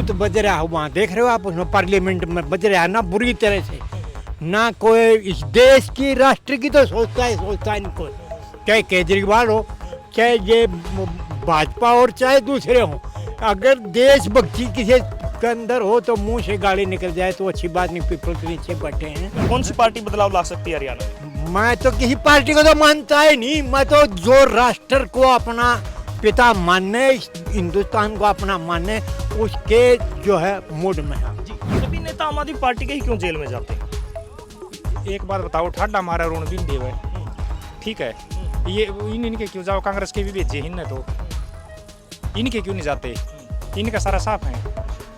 जूत बज रहा है वहाँ, देख रहे हो आप, उसमें पार्लियामेंट में बज रहा है ना, बुरी तरह से ना। कोई इस देश की राष्ट्र की तो सोचता है नहीं कोई, चाहे केजरीवाल हो, चाहे ये भाजपा और चाहे दूसरे हों। अगर देशभक्ति किसी के अंदर हो तो मुंह से गाली निकल जाए तो अच्छी बात नहीं। पीपल के नीचे बैठे हैं। कौन सी पार्टी बदलाव ला सकती है हरियाणा में? मैं तो किसी पार्टी को तो मानता ही नहीं। मैं तो जो राष्ट्र को अपना पिता मानने, हिंदुस्तान को अपना मानने, उसके जो है मूड में है। सभी नेता आम आदमी पार्टी के ही क्यों जेल में जाते हैं? एक बात बताओ, ठाडा हमारा ऋण भी देव है, ठीक है, ये इनके क्यों जाओ? कांग्रेस के भी भेजे ही तो इनके क्यों नहीं जाते? इनका सारा साफ है,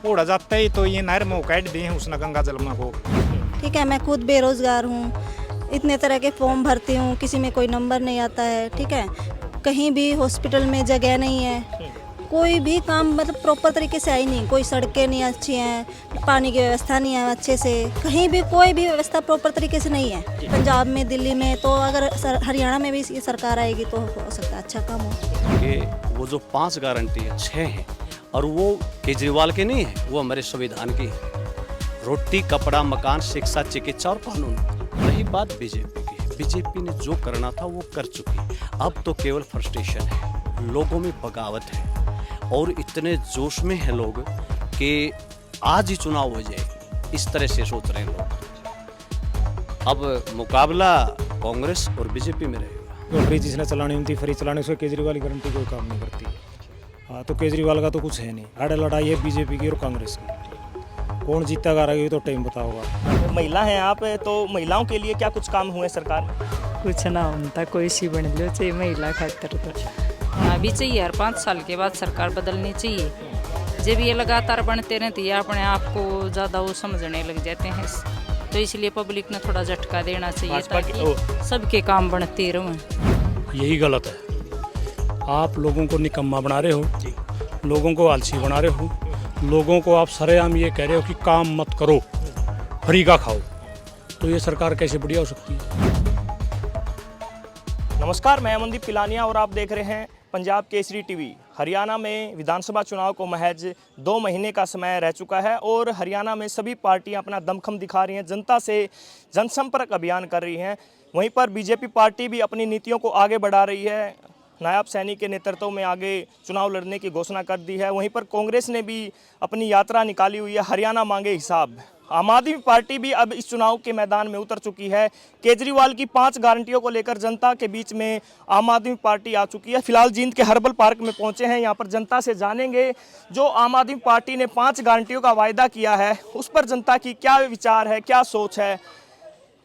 ओढ़ा जाता है तो ये नहर में काट दिए हैं उसने गंगा जलमा को। ठीक है, मैं खुद बेरोजगार हूँ, इतने तरह के फॉर्म भरती हूँ, किसी में कोई नंबर नहीं आता है। ठीक है, कहीं भी हॉस्पिटल में जगह नहीं है, कोई भी काम मतलब प्रॉपर तरीके से आई नहीं, कोई सड़कें नहीं अच्छी हैं, पानी की व्यवस्था नहीं है अच्छे से, कहीं भी कोई भी व्यवस्था प्रॉपर तरीके से नहीं है। पंजाब में, दिल्ली में, तो अगर हरियाणा में भी ये सरकार आएगी तो हो सकता है अच्छा काम हो। कि वो जो 5 गारंटी है, 6 हैं, और वो केजरीवाल के नहीं है, वो हमारे संविधान की है। रोटी, कपड़ा, मकान, शिक्षा, चिकित्सा और कानून। रही बात बीजेपी की, बीजेपी ने जो करना था वो कर चुकी है। अब तो केवल फ्रस्ट्रेशन है, लोगों में बगावत है और इतने जोश में है लोग कि आज ही चुनाव हो जाए, इस तरह से सोच रहे हैं लोग। अब मुकाबला कांग्रेस और बीजेपी में रहेगा। तो फ्री जिसने चलानी होती फ्री चलाने से केजरीवाल की गारंटी कोई काम नहीं करती। हाँ, तो केजरीवाल का तो कुछ है नहीं, आड़े लड़ाई है बीजेपी की और कांग्रेस की। कौन जीतेगा रहेगी तो टाइम बताओगा। महिला हैं आप, तो महिलाओं के लिए क्या कुछ काम हुए सरकार में? कुछ ना होता, कोई सी बन लो चाहिए महिला खातर तो अभी चाहिए। हर 5 साल के बाद सरकार बदलनी चाहिए। जब ये लगातार बनते रहते ये अपने आप को ज़्यादा वो समझने लग जाते हैं, तो इसलिए पब्लिक ने थोड़ा झटका देना चाहिए ताकि सबके काम बनते रहें। यही गलत है, आप लोगों को निकम्मा बना रहे हो, लोगों को आलसी बना रहे हो, लोगों को आप सरेआम ये कह रहे हो कि काम मत करो, फ्री का खाओ, तो ये सरकार कैसे बढ़िया हो सकती है? नमस्कार, मैं अमनदीप पिलानिया और आप देख रहे हैं पंजाब केसरी टीवी। हरियाणा में विधानसभा चुनाव को महज 2 महीने का समय रह चुका है और हरियाणा में सभी पार्टियां अपना दमखम दिखा रही हैं, जनता से जनसंपर्क अभियान कर रही हैं। वहीं पर बीजेपी पार्टी भी अपनी नीतियों को आगे बढ़ा रही है, नायब सैनी के नेतृत्व में आगे चुनाव लड़ने की घोषणा कर दी है। वहीं पर कांग्रेस ने भी अपनी यात्रा निकाली हुई है, हरियाणा मांगे हिसाब। आम आदमी पार्टी भी अब इस चुनाव के मैदान में उतर चुकी है। केजरीवाल की 5 गारंटियों को लेकर जनता के बीच में आम आदमी पार्टी आ चुकी है। फिलहाल जींद के हर्बल पार्क में पहुंचे हैं, यहाँ पर जनता से जानेंगे जो आम आदमी पार्टी ने 5 गारंटियों का वायदा किया है उस पर जनता की क्या विचार है, क्या सोच है।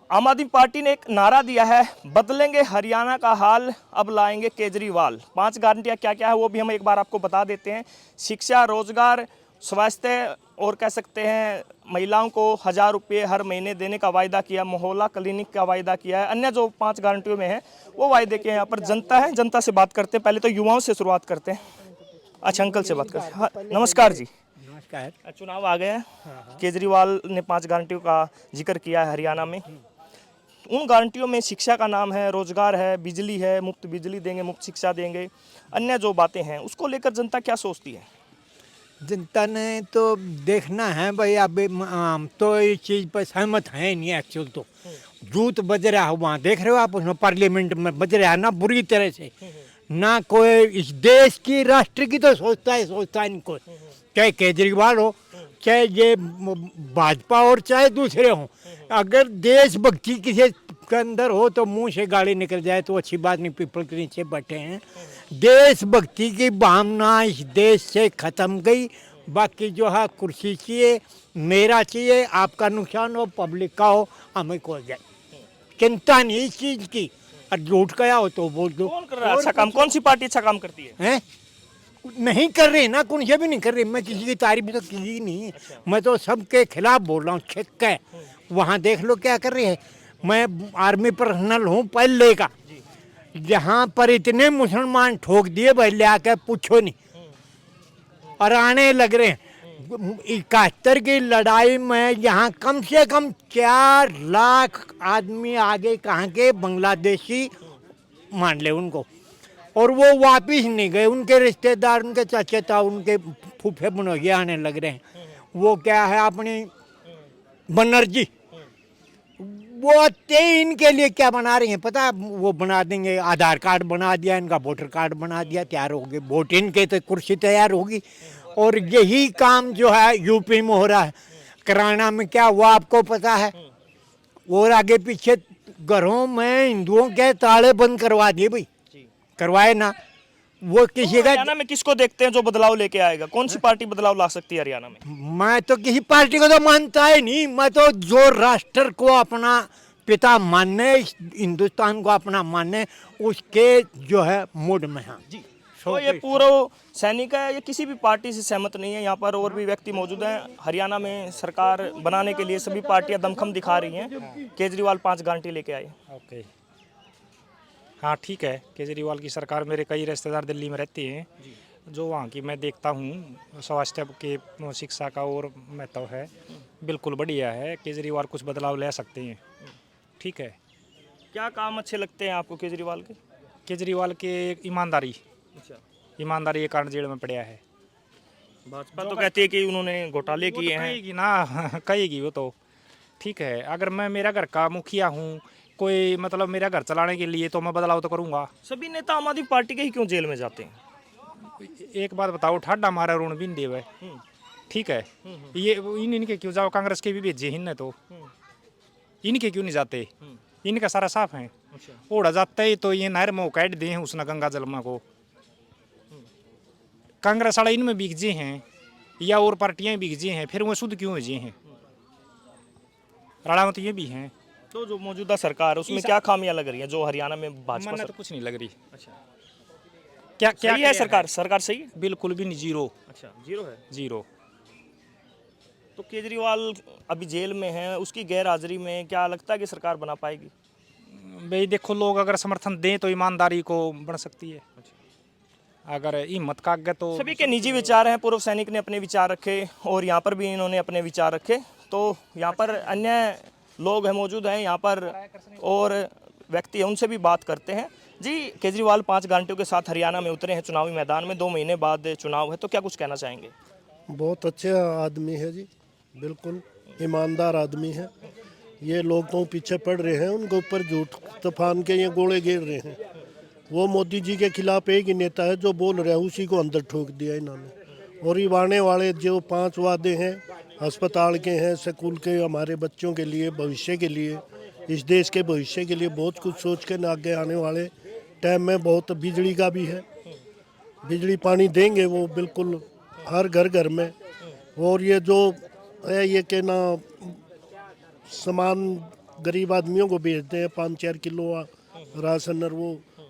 आम आदमी पार्टी ने एक नारा दिया है, बदलेंगे हरियाणा का हाल, अब लाएंगे केजरीवाल। 5 गारंटियाँ क्या क्या है वो भी हम एक बार आपको बता देते हैं। शिक्षा, रोजगार, स्वास्थ्य और कह सकते हैं महिलाओं को 1000 रुपये हर महीने देने का वायदा किया, मोहल्ला क्लिनिक का वायदा किया है। अन्य जो 5 गारंटियों में है वो वायदे के यहाँ पर जनता है, जनता से बात करते हैं। पहले तो युवाओं से शुरुआत करते हैं। अच्छा, अंकल से बात करते हैं। हाँ, नमस्कार जी। नमस्कार। चुनाव आ गए हैं, केजरीवाल ने 5 गारंटियों का जिक्र किया है हरियाणा में। उन गारंटियों में शिक्षा का नाम है, रोजगार है, बिजली है, मुफ्त बिजली देंगे, मुफ्त शिक्षा देंगे, अन्य जो बातें हैं उसको लेकर जनता क्या सोचती है? जनता ने तो देखना है भाई। अब हम तो इस चीज़ पर सहमत हैं नहीं। एक्चुअल तो जूत बज रहा है वहाँ, देख रहे हो आप, उसमें पार्लियामेंट में बज रहा है ना, बुरी तरह से ना। कोई इस देश की राष्ट्र की तो सोचता है नहीं कोई, चाहे केजरीवाल हो, चाहे ये भाजपा और चाहे दूसरे हों। अगर देशभक्ति किसी के अंदर हो तो मुंह से गाली निकल जाए तो अच्छी बात नहीं। पीपल के नीचे बैठे हैं। देशभक्ति की भावना इस देश से खत्म गई। बाकी जो है कुर्सी चाहिए, मेरा चाहिए, आपका नुकसान हो, पब्लिक का हो, हमें को जाए, चिंता नहीं इस चीज़ की। और झूठ गया हो तो बोल दो। कौन कर रहा है अच्छा काम? कौन सी पार्टी अच्छा काम करती है? नहीं कर रहे ना, कौन से भी नहीं कर रहे। मैं किसी की तारीफ तो की ही नहीं। मैं तो सबके खिलाफ बोल रहा हूँ। छिक है वहाँ, देख लो क्या कर रही है। मैं आर्मी पर्सनल हूँ पहले का, जहाँ पर इतने मुसलमान ठोक दिए भाई, ले आकर पूछो नहीं, और आने लग रहे हैं। 71 की लड़ाई में यहाँ कम से कम 4 लाख आदमी आगे कहाँ के बांग्लादेशी मान ले उनको, और वो वापिस नहीं गए। उनके रिश्तेदार, उनके चाचा, उनके फूफे बनोगे आने लग रहे हैं। वो क्या है अपनी बनर्जी, वो इनके लिए क्या बना रही हैं पता है? वो बना देंगे, आधार कार्ड बना दिया इनका, वोटर कार्ड बना दिया, तैयार हो गए वोट इनके, तो कुर्सी तैयार होगी। और यही काम जो है यूपी में हो रहा है। कराना में क्या हुआ आपको पता है? और आगे पीछे घरों में हिंदुओं के ताले बंद करवा दिए भाई, करवाए ना। वो किसी का, हरियाणा में किसको देखते हैं जो बदलाव लेके आएगा? कौन सी पार्टी बदलाव ला सकती है हरियाणा में? मैं तो किसी पार्टी को तो मानता ही नहीं। मैं तो जो राष्ट्र को अपना पिता मानने, हिंदुस्तान को अपना मानने, उसके जो है मूड में है जी। तो ये पूर्व सैनिक है, ये किसी भी पार्टी से सहमत नहीं है। यहाँ पर और भी व्यक्ति मौजूद हैं। हरियाणा में सरकार बनाने के लिए सभी पार्टियां दमखम दिखा रही हैं। केजरीवाल 5 गारंटी लेके आए। ओके, हाँ ठीक है। केजरीवाल की सरकार, मेरे कई रिश्तेदार दिल्ली में रहते हैं, जो वहाँ की मैं देखता हूँ स्वास्थ्य के, शिक्षा का और महत्व है, बिल्कुल बढ़िया है। केजरीवाल कुछ बदलाव ले सकते हैं, ठीक है। क्या काम अच्छे लगते हैं आपको केजरीवाल के? केजरीवाल के ईमानदारी, अच्छा, ईमानदारी के कारण जेल में पड़ा है। भाजपा तो कहती है कि उन्होंने घोटाले वो तो किए हैं। कहेगी ना कहेगी वो तो, ठीक है। अगर मैं मेरा घर का मुखिया हूँ, कोई मतलब मेरा घर चलाने के लिए, तो मैं बदलाव तो करूँगा। सभी नेता आम आदमी पार्टी के ही क्यों जेल में जाते हैं? एक बात बताओ, ठाडा मारा ऋण भी देवे, ठीक है। ये इनके क्यों जाओ? कांग्रेस के भी भेजे इनने, तो इनके क्यों नहीं जाते? इनका सारा साफ है। ओढ़ा जाता है तो ये नहर में काट दिए हैं उसने गंगा जलमा को। कांग्रेस वाला इनमें बिगजे हैं या और पार्टियां बिगजे हैं, फिर वो शुद्ध क्यों हुए हैं? राणा में तो ये भी हैं। तो जो मौजूदा सरकार है उसमें क्या खामियां लग रही हैं जो हरियाणा में भाजपा मन तो कुछ नहीं लग रही। अच्छा, क्या क्या सही है सरकार? सरकार सही है? बिल्कुल भी नहीं, जीरो, अच्छा, जीरो है। जीरो। तो केजरीवाल अभी जेल में है, उसकी गैर हाजिरी में क्या लगता है कि सरकार बना पाएगी? भाई देखो, लोग अगर समर्थन दें तो ईमानदारी को बन सकती है, अगर हिम्मत का आगे तो। सभी के निजी विचार हैं। पूर्व सैनिक ने अपने विचार रखे और यहाँ पर भी इन्होंने अपने विचार रखे। तो यहाँ पर अन्य लोग हैं, मौजूद हैं यहाँ पर, और व्यक्ति हैं, उनसे भी बात करते हैं। जी, केजरीवाल 5 गारंटियों के साथ हरियाणा में उतरे हैं चुनावी मैदान में। 2 महीने बाद चुनाव है, तो क्या कुछ कहना चाहेंगे? बहुत अच्छे आदमी है जी, बिल्कुल ईमानदार आदमी है। ये लोग तो पीछे पड़ रहे हैं, उनके ऊपर झूठ तूफान के ये गोले गिर रहे हैं। वो मोदी जी के खिलाफ एक ही नेता है जो बोल रहा है, उसी को अंदर ठोक दिया इन्होंने। और ये आने वाले जो 5 वादे हैं, अस्पताल के हैं, स्कूल के, हमारे बच्चों के लिए, भविष्य के लिए, इस देश के भविष्य के लिए बहुत कुछ सोच के आगे आने वाले टाइम में। बहुत बिजली का भी है, बिजली पानी देंगे वो बिल्कुल हर घर घर में। और ये जो है ये के ना सामान गरीब आदमियों को भेजते हैं, 5-4 किलो राशन, और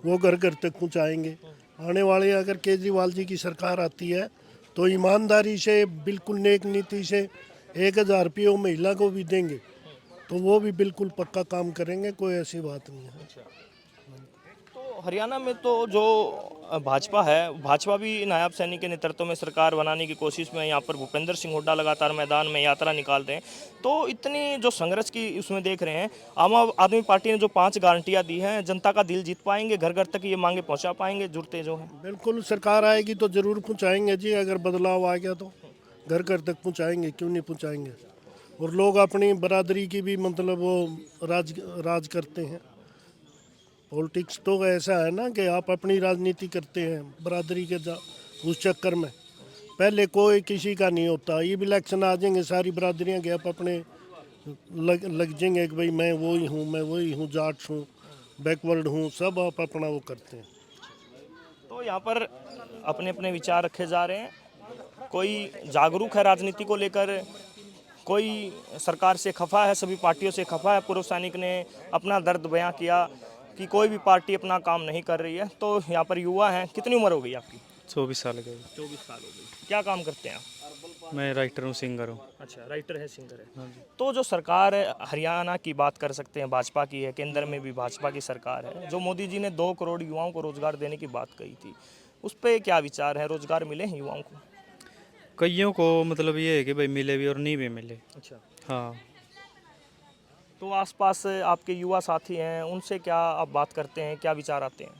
वो घर घर तक पहुँचाएंगे। आने वाले अगर केजरीवाल जी की सरकार आती है तो ईमानदारी से, बिल्कुल नेक नीति से 1000 रुपये महिला को भी देंगे, तो वो भी बिल्कुल पक्का काम करेंगे, कोई ऐसी बात नहीं है। तो हरियाणा में तो जो भाजपा है, भाजपा भी नायब सैनिक के नेतृत्व में सरकार बनाने की कोशिश में। यहाँ पर भूपेंद्र सिंह हुड्डा लगातार मैदान में यात्रा निकालते हैं। तो इतनी जो संघर्ष की उसमें देख रहे हैं, आम आदमी पार्टी ने जो 5 गारंटियाँ दी हैं, जनता का दिल जीत पाएंगे? घर घर तक ये मांगे पहुँचा पाएंगे जुड़ते जो हैं? बिल्कुल, सरकार आएगी तो ज़रूर पहुँचाएंगे जी। अगर बदलाव आ गया तो घर घर तक पहुँचाएंगे, क्यों नहीं पहुँचाएंगे। और लोग अपनी बरादरी की भी मतलब वो राज करते हैं। पॉलिटिक्स तो ऐसा है ना कि आप अपनी राजनीति करते हैं बरादरी के उस चक्कर में। पहले कोई किसी का नहीं होता, ये भी इलेक्शन आ जाएंगे, सारी बरादरियां के आप अपने लग जाएंगे कि भाई मैं वही हूँ, मैं वही हूँ, जाट हूँ, बैकवर्ड हूँ, सब आप अपना वो करते हैं। तो यहाँ पर अपने अपने विचार रखे जा रहे हैं। कोई जागरूक है राजनीति को लेकर, कोई सरकार से खफा है, सभी पार्टियों से खफा है। पूर्व सैनिक ने अपना दर्द बयां किया कि कोई भी पार्टी अपना काम नहीं कर रही है। तो यहाँ पर युवा हैं। कितनी उम्र हो गई आपकी? 24 साल के। 24 साल हो गई। क्या काम करते हैं आप? मैं राइटर हूँ, सिंगर हूँ। अच्छा, राइटर है, सिंगर है। तो जो सरकार हरियाणा की बात कर सकते हैं, भाजपा की है, केंद्र में भी भाजपा की सरकार है। जो मोदी जी ने 2 करोड़ युवाओं को रोजगार देने की बात कही थी, उस पर क्या विचार है? रोजगार मिले हैं युवाओं को? कईयों को मतलब ये है कि भाई मिले भी और नहीं भी मिले। अच्छा, हाँ। तो आसपास आपके युवा साथी हैं, उनसे क्या आप बात करते हैं, क्या विचार आते हैं?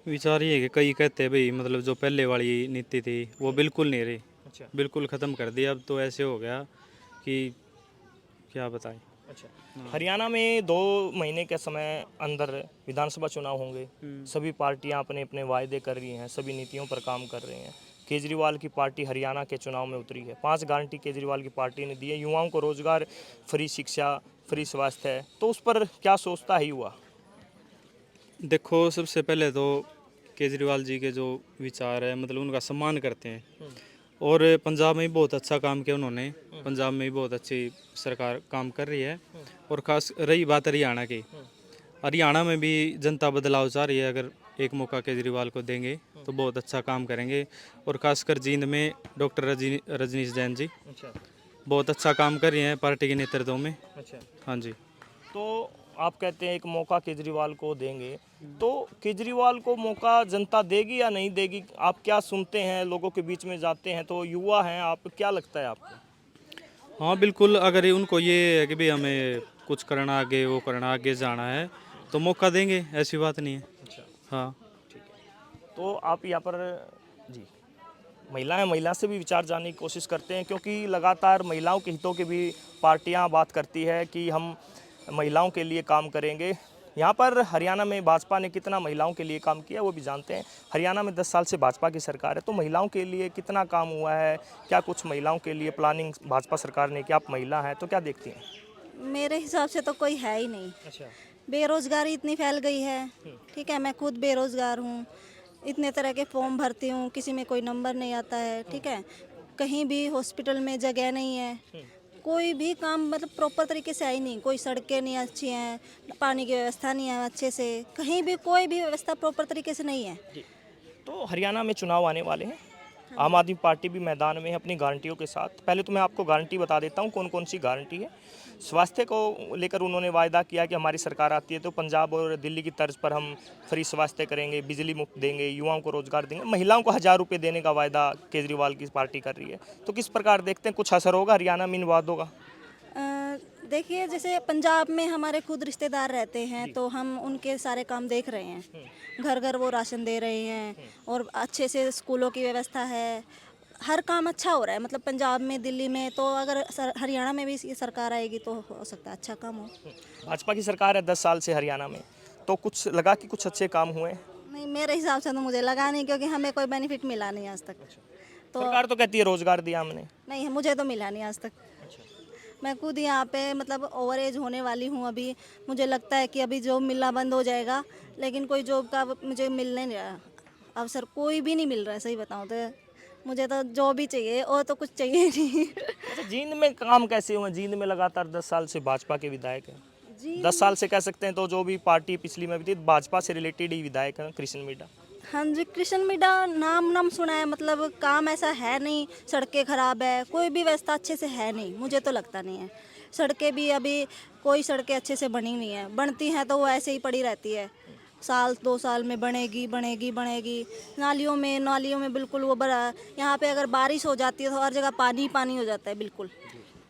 विचार ये है कि कई कहते हैं भाई मतलब जो पहले वाली नीति थी वो बिल्कुल नहीं रही, अच्छा। बिल्कुल ख़त्म कर दिया। अब तो ऐसे हो गया कि क्या बताएं। अच्छा, हरियाणा में 2 महीने के समय अंदर विधानसभा चुनाव होंगे। सभी पार्टियां अपने अपने वायदे कर रही हैं, सभी नीतियों पर काम कर रहे हैं। केजरीवाल की पार्टी हरियाणा के चुनाव में उतरी है। 5 गारंटी केजरीवाल की पार्टी ने दी है। युवाओं को रोजगार, फ्री शिक्षा, फ्री स्वास्थ्य है, तो उस पर क्या सोचता है युवा? देखो, सबसे पहले तो केजरीवाल जी के जो विचार है मतलब उनका सम्मान करते हैं। और पंजाब में भी बहुत अच्छा काम किया उन्होंने। पंजाब में भी बहुत अच्छी सरकार काम कर रही है। और खास रही बात हरियाणा की, हरियाणा में भी जनता बदलाव चाह रही है। अगर एक मौका केजरीवाल को देंगे तो बहुत अच्छा काम करेंगे। और खासकर जींद में डॉक्टर रजनीश जैन जी अच्छा। बहुत अच्छा काम कर रही हैं पार्टी के नेतृत्व में। अच्छा, हाँ जी। तो आप कहते हैं एक मौका केजरीवाल को देंगे, तो केजरीवाल को मौका जनता देगी या नहीं देगी? आप क्या सुनते हैं, लोगों के बीच में जाते हैं तो युवा हैं आप, क्या लगता है आपको? हाँ बिल्कुल, अगर ये उनको ये है कि भाई हमें कुछ करना, आगे वो करना, आगे जाना है तो मौका देंगे, ऐसी बात नहीं है। अच्छा, हाँ तो आप यहाँ पर जी महिला है, महिला से भी विचार जानने की कोशिश करते हैं, क्योंकि लगातार महिलाओं के हितों की भी पार्टियां बात करती है कि हम महिलाओं के लिए काम करेंगे। यहाँ पर हरियाणा में भाजपा ने कितना महिलाओं के लिए काम किया वो भी जानते हैं। हरियाणा में 10 साल से भाजपा की सरकार है, तो महिलाओं के लिए कितना काम हुआ है? क्या कुछ महिलाओं के लिए प्लानिंग भाजपा सरकार ने किया? आप महिला हैं तो क्या देखती हैं? मेरे हिसाब से तो कोई है ही नहीं। अच्छा। बेरोजगारी इतनी फैल गई है, ठीक है, मैं खुद बेरोजगार हूँ। इतने तरह के फॉर्म भरती हूँ, किसी में कोई नंबर नहीं आता है, ठीक है, कहीं भी हॉस्पिटल में जगह नहीं है, कोई भी काम मतलब प्रॉपर तरीके से आई नहीं। कोई सड़कें नहीं अच्छी हैं, पानी की व्यवस्था नहीं है अच्छे से, कहीं भी कोई भी व्यवस्था प्रॉपर तरीके से नहीं है। तो हरियाणा में चुनाव आने वाले हैं, आम आदमी पार्टी भी मैदान में है अपनी गारंटियों के साथ। पहले तो मैं आपको गारंटी बता देता हूँ कौन कौन सी गारंटी है। स्वास्थ्य को लेकर उन्होंने वायदा किया कि हमारी सरकार आती है तो पंजाब और दिल्ली की तर्ज पर हम फ्री स्वास्थ्य करेंगे, बिजली मुफ्त देंगे, युवाओं को रोजगार देंगे। महिलाओं को 1000 रुपये देने का वायदा केजरीवाल की पार्टी कर रही है। तो किस प्रकार देखते हैं, कुछ असर होगा हरियाणा में इन वादों का? देखिए, जैसे पंजाब में हमारे खुद रिश्तेदार रहते हैं तो हम उनके सारे काम देख रहे हैं। घर घर वो राशन दे रहे हैं और अच्छे से स्कूलों की व्यवस्था है, हर काम अच्छा हो रहा है। मतलब पंजाब में, दिल्ली में, तो अगर हरियाणा में भी ये सरकार आएगी तो हो सकता है अच्छा काम हो। भाजपा की सरकार है 10 साल से हरियाणा में, तो कुछ लगा कि कुछ अच्छे काम हुए? नहीं, मेरे हिसाब से तो मुझे लगा नहीं, क्योंकि हमें कोई बेनिफिट मिला नहीं आज तक। तो सरकार तो कहती है रोजगार दिया हमने। नहीं, मुझे तो मिला नहीं आज तक। मैं खुद यहाँ पे मतलब ओवर एज होने वाली हूँ अभी। मुझे लगता है कि अभी जॉब मिलना बंद हो जाएगा, लेकिन कोई जॉब का मुझे मिलने नहीं रहा अवसर, कोई भी नहीं मिल रहा है। सही बताऊँ तो मुझे तो जॉब ही चाहिए और तो कुछ चाहिए नहीं। अच्छा, जींद में काम कैसे हुए? जींद में लगातार 10 साल से भाजपा के विधायक हैं। 10 साल से कह सकते हैं, तो जो भी पार्टी पिछली में भी थी भाजपा से रिलेटेड ही विधायक हैं कृष्ण मिड्ढा। हाँ जी, कृष्ण मिड्ढा नाम सुना है, मतलब काम ऐसा है नहीं। सड़कें खराब है, कोई भी व्यवस्था अच्छे से है नहीं, मुझे तो लगता नहीं है। सड़कें भी अभी कोई सड़कें अच्छे से बनी नहीं है, बनती हैं तो वो ऐसे ही पड़ी रहती है, साल 2 साल में बनेगी बनेगी बनेगी। नालियों में बिल्कुल वो बड़ा, यहाँ पे अगर बारिश हो जाती है तो हर जगह पानी पानी हो जाता है बिल्कुल।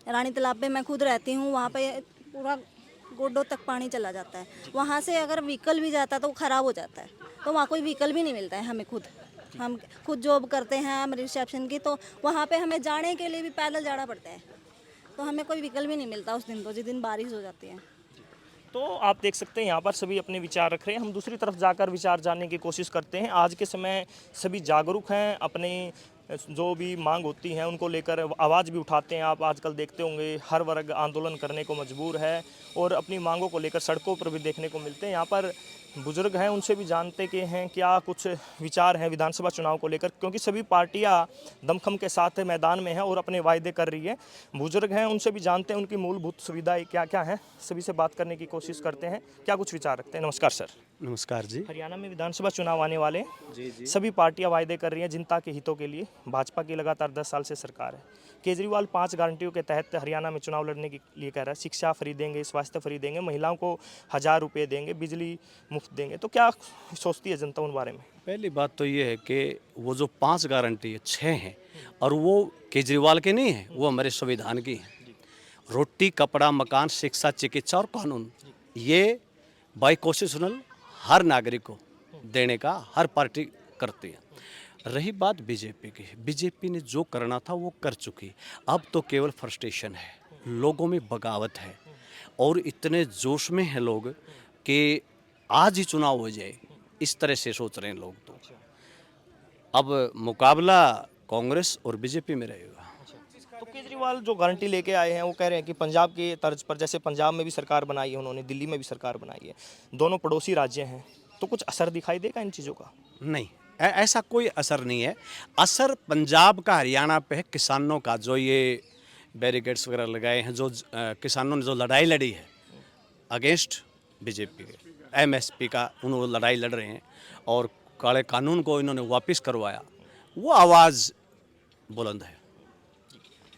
रानी तालाब पे मैं खुद रहती हूँ, वहाँ पे पूरा गोडों तक पानी चला जाता है। वहाँ से अगर व्हीकल भी जाता है तो वो ख़राब हो जाता है, तो वहाँ कोई व्हीकल भी नहीं मिलता है हमें। हम खुद जॉब करते हैं हम रिसेप्शन की, तो वहाँ पे हमें जाने के लिए भी पैदल जाना पड़ता है, तो हमें कोई व्हीकल भी नहीं मिलता उस दिन, तो जिस दिन बारिश हो जाती है। तो आप देख सकते हैं यहाँ पर सभी अपने विचार रख रहे हैं। हम दूसरी तरफ जाकर विचार जानने की कोशिश करते हैं। आज के समय सभी जागरूक हैं, अपने जो भी मांग होती हैं उनको लेकर आवाज़ भी उठाते हैं। आप आजकल देखते होंगे हर वर्ग आंदोलन करने को मजबूर है और अपनी मांगों को लेकर सड़कों पर भी देखने को मिलते हैं। यहाँ पर बुजुर्ग हैं, उनसे भी जानते के हैं क्या कुछ विचार हैं विधानसभा चुनाव को लेकर, क्योंकि सभी पार्टियां दमखम के साथ मैदान में हैं और अपने वायदे कर रही है। बुजुर्ग हैं, उनसे भी जानते हैं उनकी मूलभूत सुविधाएं क्या क्या हैं, सभी से बात करने की कोशिश करते हैं, क्या कुछ विचार रखते हैं। नमस्कार सर। नमस्कार जी। हरियाणा में विधानसभा चुनाव आने वाले हैं। जी। सभी पार्टियां वायदे कर रही हैं जनता के हितों के लिए। भाजपा की लगातार 10 साल से सरकार है। केजरीवाल 5 गारंटियों के तहत हरियाणा में चुनाव लड़ने के लिए कह रहा है। शिक्षा फ्री देंगे, स्वास्थ्य फ्री देंगे, महिलाओं को 1000 रुपये देंगे, बिजली मुफ्त देंगे। तो क्या सोचती है जनता उन बारे में? पहली बात तो ये है कि वो जो 5 गारंटी है 6 हैं और वो केजरीवाल के नहीं है, वो हमारे संविधान की है। रोटी, कपड़ा, मकान, शिक्षा, चिकित्सा और कानून, ये बाई कॉन्स्टिट्यूशनल हर नागरिक को देने का हर पार्टी करती है। रही बात बीजेपी की, बीजेपी ने जो करना था वो कर चुकी। अब तो केवल फ्रस्ट्रेशन है, लोगों में बगावत है और इतने जोश में हैं लोग कि आज ही चुनाव हो जाए, इस तरह से सोच रहे हैं लोग। तो अब मुकाबला कांग्रेस और बीजेपी में रहेगा। तो केजरीवाल जो गारंटी लेके आए हैं वो कह रहे हैं कि पंजाब के तर्ज पर, जैसे पंजाब में भी सरकार बनाई है उन्होंने, दिल्ली में भी सरकार बनाई है, दोनों पड़ोसी राज्य हैं, तो कुछ असर दिखाई देगा इन चीज़ों का? नहीं, ऐसा कोई असर नहीं है। असर पंजाब का हरियाणा पे है, किसानों का जो ये बैरिकेड्स वगैरह लगाए हैं, जो किसानों ने जो लड़ाई लड़ी है अगेंस्ट बीजेपी के, एमएसपी का उन्होंने लड़ाई लड़ रहे हैं और काले कानून को इन्होंने वापस करवाया, वो आवाज़ बुलंद है।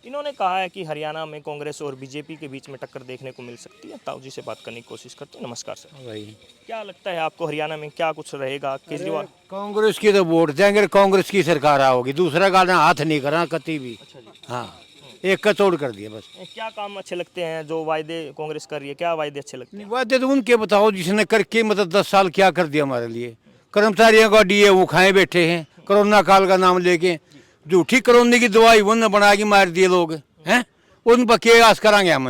इन्होंने कहा है कि हरियाणा में कांग्रेस और बीजेपी के बीच में टक्कर देखने को मिल सकती है। ताऊ जी से बात करने की कोशिश करते हैं। नमस्कार सर। भाई क्या लगता है आपको हरियाणा में क्या कुछ रहेगा? केजरीवाल कांग्रेस की तो वोट देंगे, कांग्रेस की सरकार आओगी, दूसरा का हाथ नहीं करना कभी भी। हाँ, एक का तोड़ कर दिया बस। क्या काम अच्छे लगते हैं जो वायदे कांग्रेस कर रही है? क्या वायदे अच्छे लगते हैं? वादे तो उनके बताओ जिसने करके मतलब 10 साल क्या कर दिया हमारे लिए। कर्मचारियों का डीए वो खाए बैठे हैं, कोरोना काल का नाम लेके झूठी कोरोना की दवाई वो न बना के मार दिए लोग हैं। उन पर के आस करांगे हम,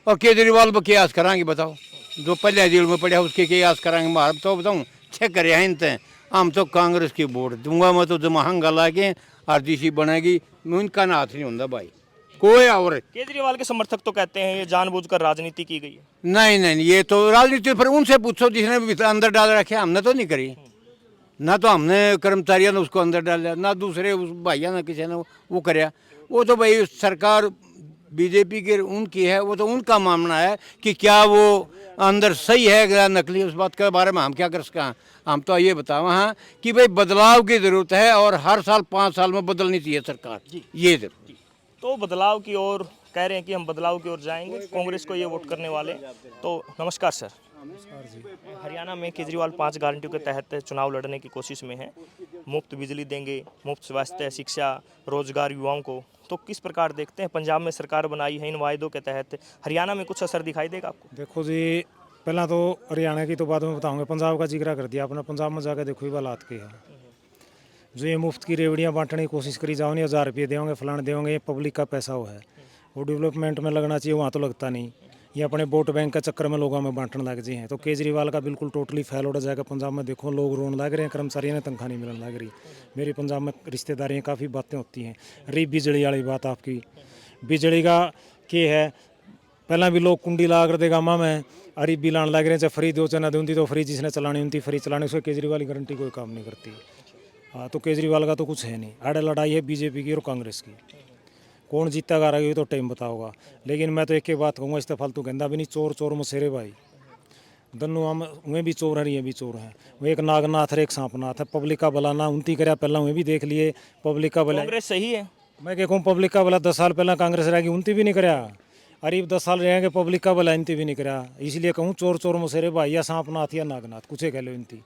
और केजरीवाल पर के आस करांगे बताओ? जो पहले जेल में पड़े उसके के आस करांगे मार तो बताऊँ छः करे हैं। हम तो कांग्रेस की वोट दूंगा, मैं तो जमाहंगा ला के आरटीसी बनेगी, मैं उनका ना हाथ नहीं होता भाई कोई। और केजरीवाल के समर्थक तो कहते हैं ये जानबूझकर राजनीति की गई है। नहीं नहीं, ये तो राजनीति फिर उनसे पूछो जिसने भी अंदर डाल रखे, हमने तो नहीं करी ना। तो हमने कर्मचारियों ने उसको अंदर डाला ना, दूसरे उस भाइयों ने किसी ने वो कराया। वो तो भाई सरकार बीजेपी की उनकी है, वो तो उनका मानना है कि क्या वो अंदर सही है या नकली, उस बात के बारे में हम क्या कर सकते हैं। हम तो ये बताओ हाँ कि भाई बदलाव की ज़रूरत है और हर साल 5 साल में बदलनी चाहिए सरकार, ये जरूर। तो बदलाव की ओर कह रहे हैं कि हम बदलाव की ओर जाएंगे, कांग्रेस को ये वोट करने वाले। तो नमस्कार सर। हरियाणा में केजरीवाल 5 गारंटियों के तहत चुनाव लड़ने की कोशिश में है। मुफ्त बिजली देंगे, मुफ्त स्वास्थ्य, शिक्षा, रोजगार युवाओं को। तो किस प्रकार देखते हैं? पंजाब में सरकार बनाई है इन वायदों के तहत, हरियाणा में कुछ असर दिखाई देगा आपको? देखो जी, पहला तो हरियाणा की तो बात में बताऊंगा, पंजाब का जिक्र कर दिया आपने। पंजाब में जाकर देखो ये हालात के है, जो ये मुफ्त की रेवड़ियाँ बांटने की कोशिश करी जाओ, नहीं 1000 रुपये देंगे फलाने देंगे, ये पब्लिक का पैसा वो है, वो डेवलपमेंट में लगना चाहिए, वहाँ तो लगता नहीं। ये अपने वोट बैंक के चक्कर में लोगों में बांटने लग जाए हैं। तो केजरीवाल का बिल्कुल टोटली फेल हो जाएगा पंजाब में। देखो लोग रोने लग रहे हैं, कर्मचारियों ने तनख्वाह नहीं मिलने लग रही। मेरी पंजाब में रिश्तेदारियाँ काफ़ी बातें होती हैं। रही बिजली वाली बात आपकी, बिजली का के है, पहला भी लोग कुंडी ला कर देगा माँ में अरे बिल आने लग रहे हैं, चाहे फ्री दो चाहे ना दूंदी, तो फ्री जिसने चलानी उनकी फ्री चलाने, उसको केजरीवाल की गारंटी कोई काम नहीं करती। हाँ, तो केजरीवाल का तो कुछ है नहीं। आड़े लड़ाई है बीजेपी की और कांग्रेस की, कौन जीतेगा रहा तो टाइम बताओगा। लेकिन मैं तो एक ही बात कहूँगा, इस तो फालतू कहता भी नहीं, चोर चोर मसेरे भाई दोनों हम उन्हें भी चोर है, ये भी चोर हैं। वो एक नागनाथ है एक सांपनाथ है। पब्लिक का भला ना उनती कराया पहला, उन्हें भी देख लिए पब्लिक का भला। कांग्रेस सही है? मैं क्या कहूँ, पब्लिक का भला 10 साल पहला कांग्रेस रहेगी, उनती भी नहीं कराया। अरे 10 साल रहेंगे पब्लिक का भला, इनती भी नहीं कराया। इसलिए कहूँ चोर चोर मसेरे भाई, या सांपनाथ या नागनाथ कुछ कह लो इनती।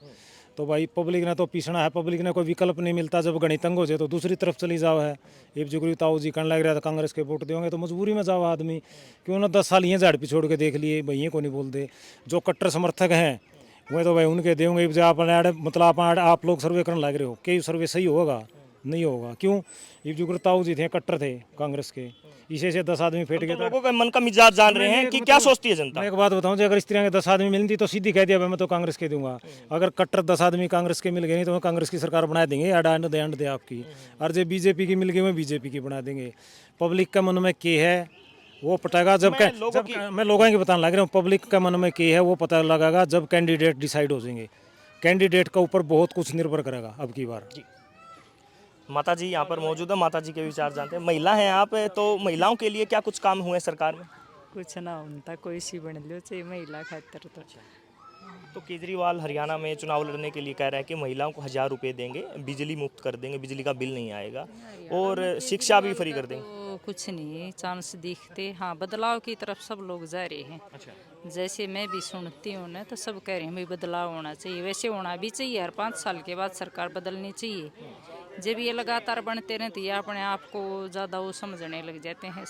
तो भाई पब्लिक ने तो पीछना है, पब्लिक ने कोई विकल्प नहीं मिलता। जब गणित तंग हो जाए तो दूसरी तरफ चली जाओ है। एक जुगरी ताऊ जी कहने लग रहा था कांग्रेस के वोट देंगे, तो मजबूरी में जाओ आदमी। क्यों ना 10 साल ये झाड़ पिछोड़ के देख लिए, भैया को नहीं बोल दे। जो कट्टर समर्थक हैं वह तो भाई उनके देंगे। जो मतलब आप लोग सर्वे करने लग रहे हो कि सर्वे सही होगा? नहीं होगा। क्यों? ये जुगरी ताऊ जी थे, कट्टर थे कांग्रेस के, इसे से 10 आदमी फेंट गए। तो लोगों का मन का मिजाज जान रहे हैं कि क्या सोचती है जनता। मैं एक बात बताऊं, अगर इस तरह के 10 आदमी मिलती तो सीधी कह दिया मैं तो कांग्रेस के दूंगा। अगर कट्टर 10 आदमी कांग्रेस के मिल गए नहीं तो कांग्रेस की सरकार बना देंगे, अडांड दे आपकी। और जो बीजेपी की मिल गई वो बीजेपी की बना देंगे। पब्लिक का मन में के है वो पटाएगा जब मैं लोगों की बताने लग रहा हूँ। पब्लिक का मन में के है वो पता लगेगा जब कैंडिडेट डिसाइड हो जाएंगे। कैंडिडेट का ऊपर बहुत कुछ निर्भर करेगा अब की बार। माता जी यहाँ पर मौजूद है, माता जी के विचार जानते हैं। महिला हैं आप, तो महिलाओं के लिए क्या कुछ काम हुए सरकार में? कुछ ना होता, कोई सी बन लो चाहिए महिला खातर। तो केजरीवाल हरियाणा में चुनाव लड़ने के लिए कह रहे हैं कि महिलाओं को 1000 रुपये देंगे, बिजली मुफ्त कर देंगे, बिजली का बिल नहीं आएगा, और शिक्षा भी फ्री कर देंगे। तो कुछ नहीं चांस दिखते। हाँ, बदलाव की तरफ सब लोग जा रहे हैं। जैसे मैं भी सुनती हूँ ना, तो सब कह रहे हैं भाई बदलाव होना चाहिए। वैसे होना भी चाहिए, हर 5 साल के बाद सरकार बदलनी चाहिए। जब ये लगातार बनते रहते हैं अपने आप को ज़्यादा वो समझने लग जाते हैं,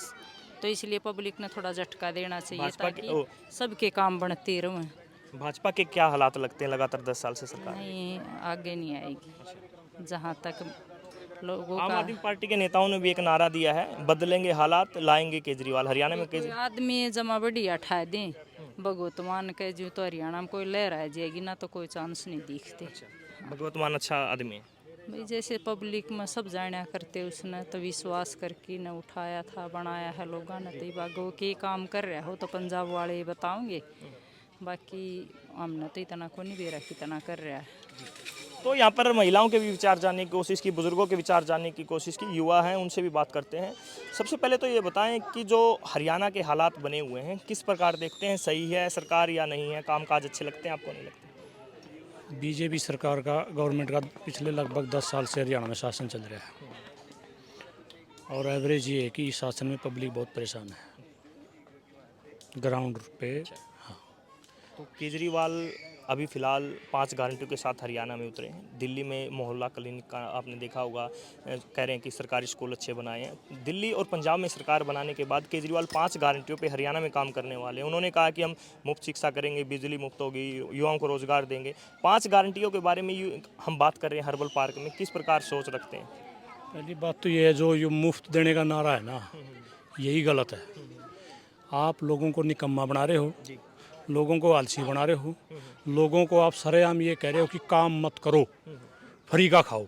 तो इसलिए पब्लिक ने थोड़ा झटका देना चाहिए ताकि सबके काम बनते रहें। भाजपा के क्या हालात लगते हैं लगातार 10 साल से सरकार? नहीं, आगे नहीं आएगी। जहाँ तक लोगों आम का आदमी पार्टी के नेताओं ने भी एक नारा दिया है, बदलेंगे हालात लाएंगे केजरीवाल। हरियाणा में कोई आदमी जमा बढ़िया ठा दें भगवत मान के जो तो हरियाणा में कोई लहरा जाएगी ना तो कोई चांस नहीं दिखते। भगवत मान अच्छा आदमी है। भाई जैसे पब्लिक में सब जाना करते उसने तो विश्वास करके न उठाया था बनाया है लोगों ने, तो बागो के काम कर रहा हो तो पंजाब वाले बताओगे, बाकी हमने तो इतना को नहीं बेरा कितना कर रहा है। तो यहाँ पर महिलाओं के भी विचार जानने की कोशिश की, बुजुर्गों के विचार जानने की कोशिश की, युवा हैं उनसे भी बात करते हैं। सबसे पहले तो ये बताएं कि जो हरियाणा के हालात बने हुए हैं किस प्रकार देखते हैं, सही है सरकार या नहीं है, कामकाज अच्छे लगते हैं आपको नहीं लगते? बीजेपी सरकार का गवर्नमेंट का पिछले लगभग 10 साल से हरियाणा में शासन चल रहा है और एवरेज ये है कि इस शासन में पब्लिक बहुत परेशान है ग्राउंड पे। तो केजरीवाल अभी फिलहाल 5 गारंटियों के साथ हरियाणा में उतरे हैं। दिल्ली में मोहल्ला क्लिनिक का आपने देखा होगा, कह रहे हैं कि सरकारी स्कूल अच्छे बनाए हैं। दिल्ली और पंजाब में सरकार बनाने के बाद केजरीवाल 5 गारंटियों पे हरियाणा में काम करने वाले हैं। उन्होंने कहा कि हम मुफ्त शिक्षा करेंगे, बिजली मुफ्त होगी, युवाओं को रोजगार देंगे। 5 गारंटियों के बारे में हम बात कर रहे हैं हर्बल पार्क में, किस प्रकार सोच रखते हैं? पहली बात तो ये है जो ये मुफ्त देने का नारा है ना, यही गलत है। आप लोगों को निकम्मा बना रहे हो, लोगों को आलसी बना रहे हो, लोगों को आप सरेआम ये कह रहे हो कि काम मत करो, फ्री का खाओ,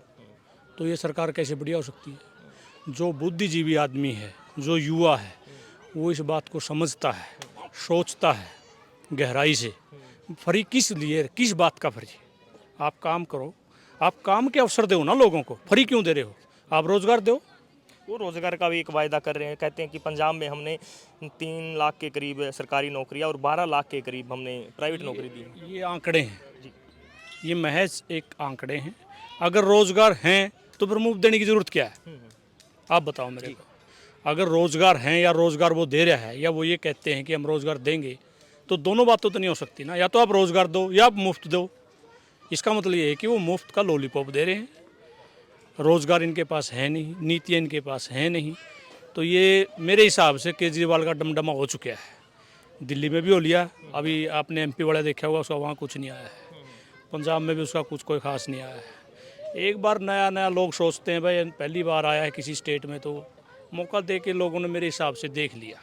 तो ये सरकार कैसे बढ़िया हो सकती है? जो बुद्धिजीवी आदमी है, जो युवा है, वो इस बात को समझता है, सोचता है गहराई से। फ्री किस लिए, किस बात का फ्री? आप काम करो, आप काम के अवसर दो ना लोगों को, फ्री क्यों दे रहे हो? आप रोजगार दो। वो रोजगार का भी एक वायदा कर रहे हैं, कहते हैं कि पंजाब में हमने 3 लाख के करीब सरकारी नौकरियां और 12 लाख के करीब हमने प्राइवेट नौकरी दी। ये आंकड़े हैं, ये महज एक आंकड़े हैं। अगर रोजगार हैं तो फिर मुफ्त देने की जरूरत क्या है? आप बताओ मेरे को। अगर रोजगार हैं या रोजगार वो दे रहा है या वो ये कहते हैं कि हम रोजगार देंगे, तो दोनों बातों तो नहीं हो सकती ना। या तो आप रोजगार दो या आप मुफ्त दो। इसका मतलब ये है कि वो मुफ्त का लॉलीपॉप दे रहे हैं, रोजगार इनके पास है नहीं, नीतियाँ इनके पास है नहीं। तो ये मेरे हिसाब से केजरीवाल का डमडमा हो चुका है। दिल्ली में भी हो लिया, अभी आपने एमपी वाला देखा होगा, उसका वहाँ कुछ नहीं आया है। पंजाब में भी उसका कुछ कोई खास नहीं आया है। एक बार नया नया लोग सोचते हैं भाई पहली बार आया है किसी स्टेट में, तो मौका दे के लोगों ने मेरे हिसाब से देख लिया।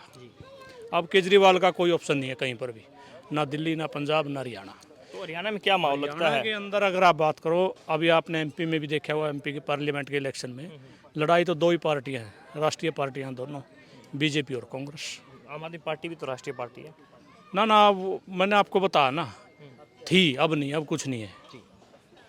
अब केजरीवाल का कोई ऑप्शन नहीं है कहीं पर भी, ना दिल्ली, ना पंजाब, ना हरियाणा। तो हरियाणा में क्या माहौल लगता हरियाणा है? के अंदर अगर आप बात करो, अभी आपने एमपी में भी देखा हुआ, एमपी के पार्लियामेंट के इलेक्शन में लड़ाई तो 2 ही पार्टियां हैं, राष्ट्रीय पार्टियां दोनों, बीजेपी और कांग्रेस। आम आदमी पार्टी भी तो राष्ट्रीय पार्टी है ना, वो मैंने आपको बताया ना, थी, अब नहीं, अब कुछ नहीं है।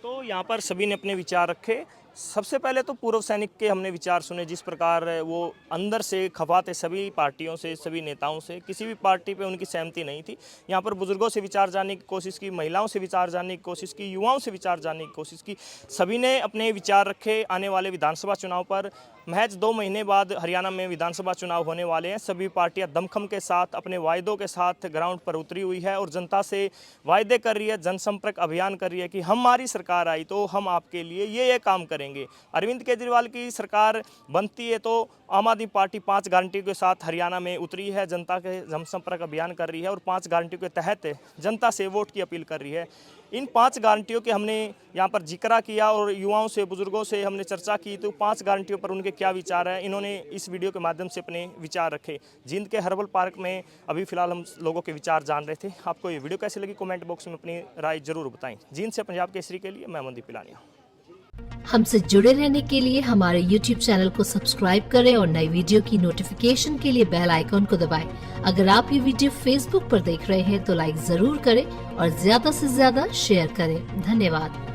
तो यहाँ पर सभी ने अपने विचार रखे। सबसे पहले तो पूर्व सैनिक के हमने विचार सुने, जिस प्रकार वो अंदर से खफाते सभी पार्टियों से, सभी नेताओं से, किसी भी पार्टी पे उनकी सहमति नहीं थी। यहाँ पर बुजुर्गों से विचार जानने की कोशिश की, महिलाओं से विचार जानने की कोशिश की, युवाओं से विचार जानने की कोशिश की। सभी ने अपने विचार रखे। आने वाले विधानसभा चुनाव पर महज 2 महीने बाद हरियाणा में विधानसभा चुनाव होने वाले हैं। सभी पार्टियां दमखम के साथ, अपने वायदों के साथ ग्राउंड पर उतरी हुई है और जनता से वायदे कर रही है, जनसंपर्क अभियान कर रही है कि हमारी सरकार आई तो हम आपके लिए ये काम करेंगे। अरविंद केजरीवाल की सरकार बनती है तो आम आदमी पार्टी 5 गारंटी के साथ हरियाणा में उतरी है, जनता के जनसंपर्क अभियान कर रही है और 5 गारंटियों के तहत जनता से वोट की अपील कर रही है। इन 5 गारंटियों के हमने यहाँ पर जिक्र किया और युवाओं से, बुजुर्गों से हमने चर्चा की, तो 5 गारंटियों पर उनके क्या विचार हैं, इन्होंने इस वीडियो के माध्यम से अपने विचार रखे। जींद के हर्बल पार्क में अभी फिलहाल हम लोगों के विचार जान रहे थे। आपको ये वीडियो कैसी लगी कमेंट बॉक्स में अपनी राय जरूर बताएं। जींद से पंजाब केसरी के लिए मैं अमनदीप पिलानिया। हमसे जुड़े रहने के लिए हमारे YouTube चैनल को सब्सक्राइब करें और नई वीडियो की नोटिफिकेशन के लिए बेल आइकॉन को दबाएं। अगर आप ये वीडियो Facebook पर देख रहे हैं तो लाइक जरूर करें और ज्यादा से ज्यादा शेयर करें। धन्यवाद।